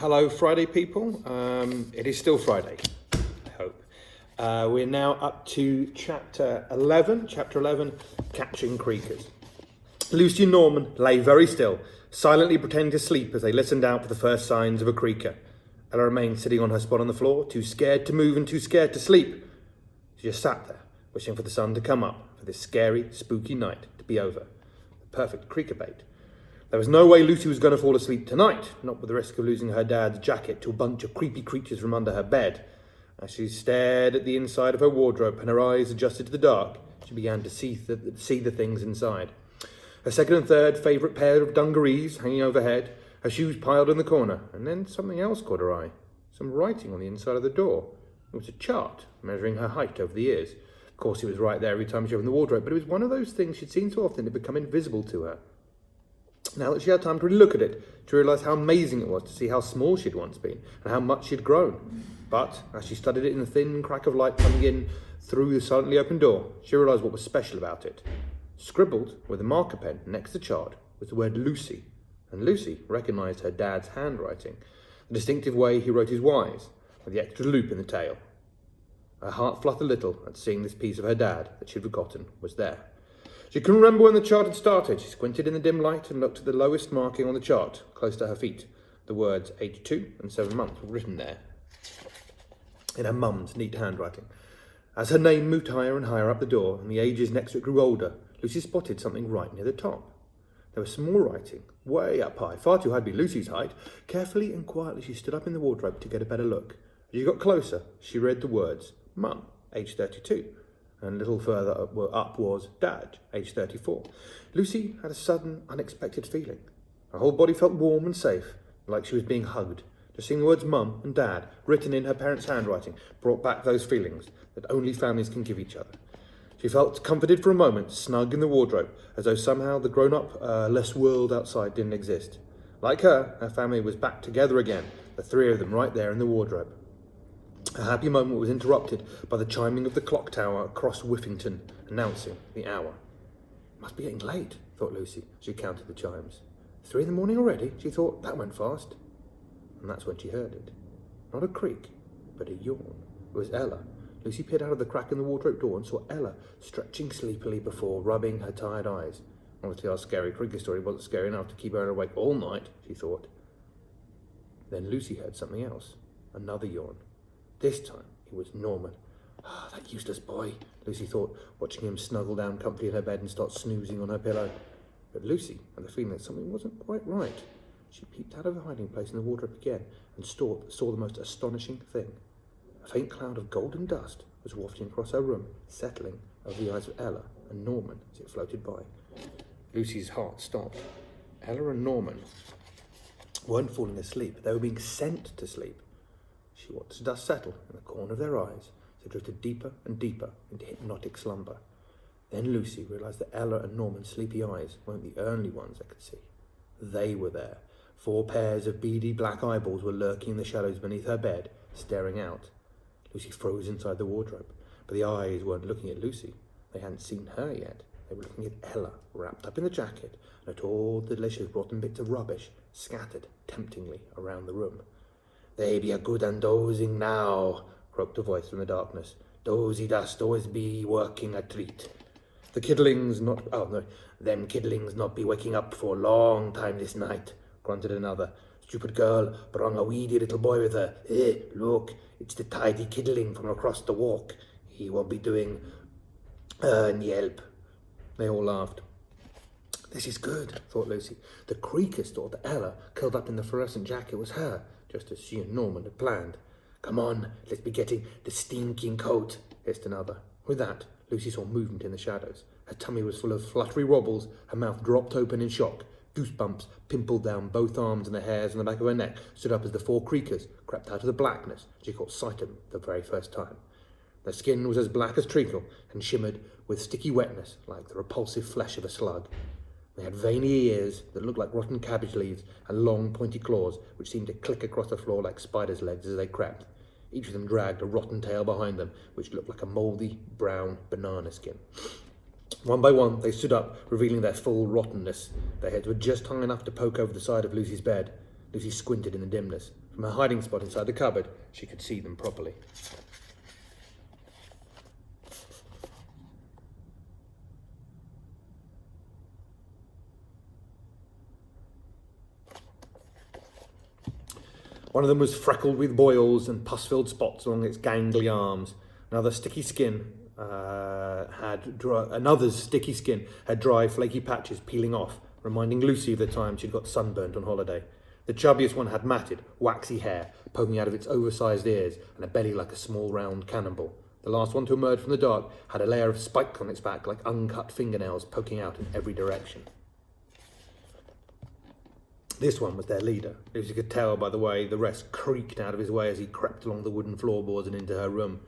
Hello, Friday people. It is still Friday, I hope. We're now up to chapter 11, Catching Creakers. Lucy and Norman lay very still, silently pretending to sleep as they listened out for the first signs of a creaker. Ella remained sitting on her spot on the floor, too scared to move and too scared to sleep. She just sat there, wishing for the sun to come up, for this scary, spooky night to be over. The perfect creaker bait. There was no way Lucy was going to fall asleep tonight, not with the risk of losing her dad's jacket to a bunch of creepy creatures from under her bed. As she stared at the inside of her wardrobe and her eyes adjusted to the dark, she began to see the things inside. Her second and third favourite pair of dungarees hanging overhead, her shoes piled in the corner, and then something else caught her eye. Some writing on the inside of the door. It was a chart measuring her height over the years. Of course, it was right there every time she opened the wardrobe, but it was one of those things she'd seen so often it had become invisible to her. Now that she had time to really look at it, she realised how amazing it was to see how small she'd once been and how much she'd grown. But as she studied it in the thin crack of light coming in through the silently open door, she realised what was special about it. Scribbled with a marker pen next to the chart was the word Lucy, and Lucy recognised her dad's handwriting, the distinctive way he wrote his Y's, with the extra loop in the tail. Her heart fluttered a little at seeing this piece of her dad that she'd forgotten was there. She couldn't remember when the chart had started. She squinted in the dim light and looked at the lowest marking on the chart, close to her feet. The words age 2 and 7 months were written there, in her mum's neat handwriting. As her name moved higher and higher up the door, and the ages next to it grew older, Lucy spotted something right near the top. There was some more writing, way up high, far too high to be Lucy's height. Carefully and quietly she stood up in the wardrobe to get a better look. As she got closer, she read the words, Mum, age 32. And a little further up was Dad, age 34. Lucy had a sudden, unexpected feeling. Her whole body felt warm and safe, like she was being hugged. Just seeing the words Mum and Dad written in her parents' handwriting brought back those feelings that only families can give each other. She felt comforted for a moment, snug in the wardrobe, as though somehow the grown-up, less world outside didn't exist. Like her family was back together again, the three of them right there in the wardrobe. A happy moment was interrupted by the chiming of the clock tower across Whiffington, announcing the hour. Must be getting late, thought Lucy. She counted the chimes. 3 in the morning already? She thought, that went fast. And that's when she heard it. Not a creak, but a yawn. It was Ella. Lucy peered out of the crack in the wardrobe door and saw Ella stretching sleepily before rubbing her tired eyes. Obviously our scary creaker story wasn't scary enough to keep her awake all night, she thought. Then Lucy heard something else. Another yawn. This time, it was Norman. That useless boy, Lucy thought, watching him snuggle down comfortably in her bed and start snoozing on her pillow. But Lucy had the feeling that something wasn't quite right. She peeped out of her hiding place in the wardrobe again and saw the most astonishing thing. A faint cloud of golden dust was wafting across her room, settling over the eyes of Ella and Norman as it floated by. Lucy's heart stopped. Ella and Norman weren't falling asleep. They were being sent to sleep. She watched the dust settle in the corner of their eyes as they drifted deeper and deeper into hypnotic slumber. Then Lucy realised that Ella and Norman's sleepy eyes weren't the only ones they could see. They were there. 4 pairs of beady black eyeballs were lurking in the shadows beneath her bed, staring out. Lucy froze inside the wardrobe, but the eyes weren't looking at Lucy. They hadn't seen her yet. They were looking at Ella, wrapped up in the jacket, and at all the delicious rotten bits of rubbish scattered temptingly around the room. They be a good and dozing now, croaked a voice from the darkness. Dozy dust always be working a treat. Them kiddlings not be waking up for a long time this night, grunted another. Stupid girl brung a weedy little boy with her. Look, it's the tidy kiddling from across the walk. He won't be doing yelp. They all laughed. This is good, thought Lucy. The creakers thought that Ella, curled up in the fluorescent jacket, was her, just as she and Norman had planned. Come on, let's be getting the stinking coat, hissed another. With that, Lucy saw movement in the shadows. Her tummy was full of fluttery wobbles, her mouth dropped open in shock. Goosebumps pimpled down both arms, and the hairs on the back of her neck stood up as the 4 creakers crept out of the blackness. She caught sight of them the very first time. Their skin was as black as treacle and shimmered with sticky wetness like the repulsive flesh of a slug. They had veiny ears that looked like rotten cabbage leaves and long pointy claws which seemed to click across the floor like spiders' legs as they crept. Each of them dragged a rotten tail behind them which looked like a mouldy brown banana skin. One by one they stood up, revealing their full rottenness. Their heads were just high enough to poke over the side of Lucy's bed. Lucy squinted in the dimness. From From her hiding spot inside the cupboard, she could see them properly. One of them was freckled with boils and pus-filled spots along its gangly arms. Another's sticky skin had dry, flaky patches peeling off, reminding Lucy of the time she'd got sunburnt on holiday. The chubbiest one had matted, waxy hair poking out of its oversized ears and a belly like a small round cannonball. The last one to emerge from the dark had a layer of spikes on its back like uncut fingernails poking out in every direction. This one was their leader. Lucy could tell by the way the rest creaked out of his way as he crept along the wooden floorboards and into her room.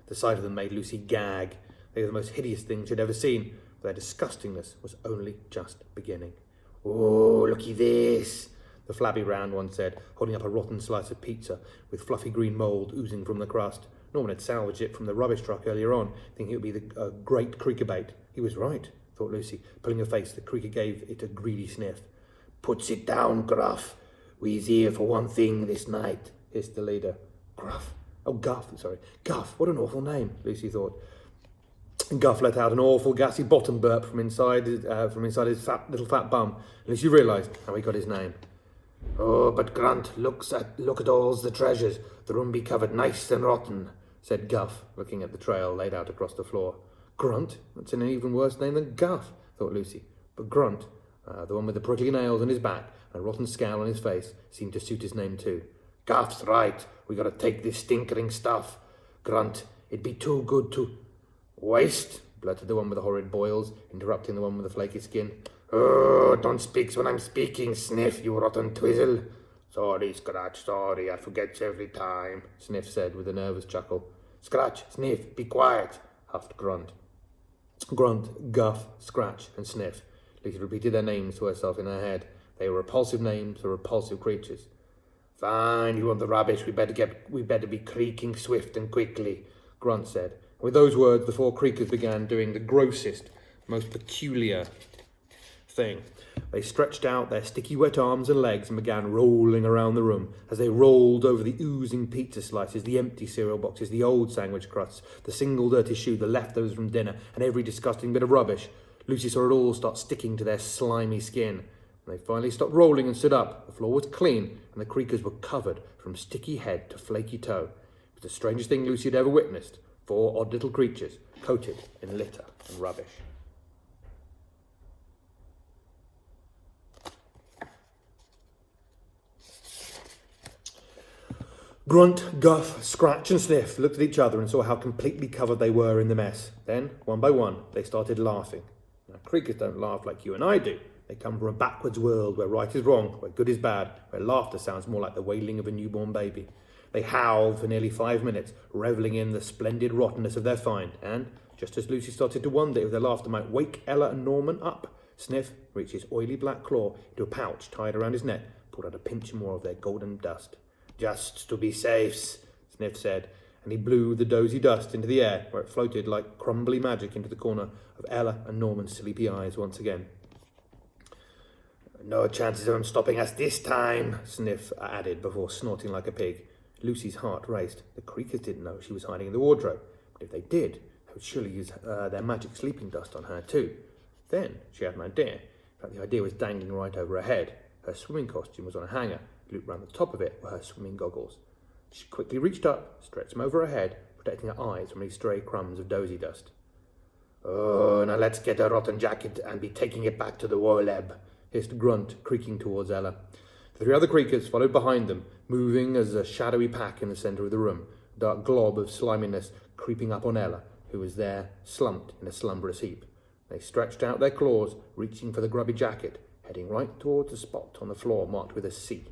The sight of them made Lucy gag. They were the most hideous things she'd ever seen, but their disgustingness was only just beginning. "Oh, looky this," the flabby round one said, holding up a rotten slice of pizza with fluffy green mould oozing from the crust. Norman had salvaged it from the rubbish truck earlier on, thinking it would be a great creaker bait. He was right, thought Lucy. Pulling her face, the creaker gave it a greedy sniff. "Puts it down, Gruff. We's here for one thing this night," hissed the leader. Gruff. Oh, Guff, sorry. Guff, what an awful name, Lucy thought. And Guff let out an awful gassy bottom burp from inside his little fat bum. And Lucy realised how he got his name. "Oh, but Grunt, look at all the treasures. The room be covered nice and rotten," said Guff, looking at the trail laid out across the floor. Grunt? That's an even worse name than Guff, thought Lucy. But Grunt, the one with the prickly nails on his back and a rotten scowl on his face, seemed to suit his name too. "Guff's right. We gotta take this stinkering stuff. Grunt, it'd be too good to waste," blurted the one with the horrid boils, interrupting the one with the flaky skin. "Oh, don't speak when I'm speaking, Sniff, you rotten twizzle." "Sorry, Scratch, sorry, I forget every time," Sniff said with a nervous chuckle. "Scratch, Sniff, be quiet," huffed Grunt. Grunt, Guff, Scratch, and Sniff. Lucy repeated their names to herself in her head. They were repulsive names for repulsive creatures. "Fine, you want the rubbish, we better be creaking swift and quickly," Grunt said. With those words, the four creakers began doing the grossest, most peculiar thing. They stretched out their sticky wet arms and legs and began rolling around the room. As they rolled over the oozing pizza slices, the empty cereal boxes, the old sandwich crusts, the single dirty shoe, the leftovers from dinner, and every disgusting bit of rubbish, Lucy saw it all start sticking to their slimy skin. When they finally stopped rolling and stood up, the floor was clean and the creakers were covered from sticky head to flaky toe. It was the strangest thing Lucy had ever witnessed. 4 odd little creatures coated in litter and rubbish. Grunt, Guff, Scratch and Sniff looked at each other and saw how completely covered they were in the mess. Then, one by one, they started laughing. Now, creakers don't laugh like you and I do. They come from a backwards world where right is wrong, where good is bad, where laughter sounds more like the wailing of a newborn baby. They howled for nearly 5 minutes, revelling in the splendid rottenness of their find, and, just as Lucy started to wonder if their laughter might wake Ella and Norman up, Sniff reached his oily black claw into a pouch tied around his neck, pulled out a pinch more of their golden dust. "Just to be safe," Sniff said, and he blew the dozy dust into the air, where it floated like crumbly magic into the corner of Ella and Norman's sleepy eyes once again. "No chances of them stopping us this time," Sniff added before snorting like a pig. Lucy's heart raced. The creakers didn't know she was hiding in the wardrobe, but if they did, they would surely use their magic sleeping dust on her too. Then she had an idea. In fact, the idea was dangling right over her head. Her swimming costume was on a hanger. Looped round the top of it were her swimming goggles. She quickly reached up, stretched them over her head, protecting her eyes from any stray crumbs of dozy dust. "Oh, now let's get a rotten jacket and be taking it back to the Warlab," hissed Grunt, creaking towards Ella. The 3 other creakers followed behind them, moving as a shadowy pack in the centre of the room, a dark glob of sliminess creeping up on Ella, who was there, slumped in a slumberous heap. They stretched out their claws, reaching for the grubby jacket, heading right towards a spot on the floor marked with a C.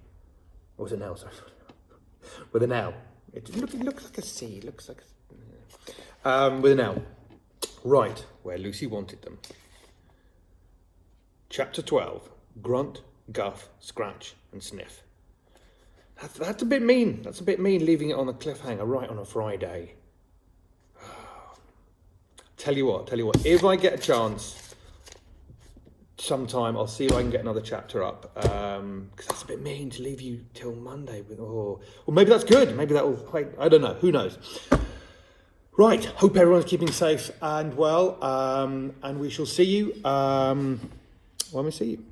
Or was it an L, sorry? With an L. It looks like a C. Looks like with an L. Right where Lucy wanted them. Chapter 12. Grunt, Guff, Scratch and Sniff. That's a bit mean. That's a bit mean, leaving it on a cliffhanger right on a Friday. Tell you what. If I get a chance sometime I'll see if I can get another chapter up, because that's a bit mean to leave you till Monday or maybe that's good. Maybe that will. I don't know. Who knows? Right. Hope everyone's keeping safe and well, and we shall see you when we see you.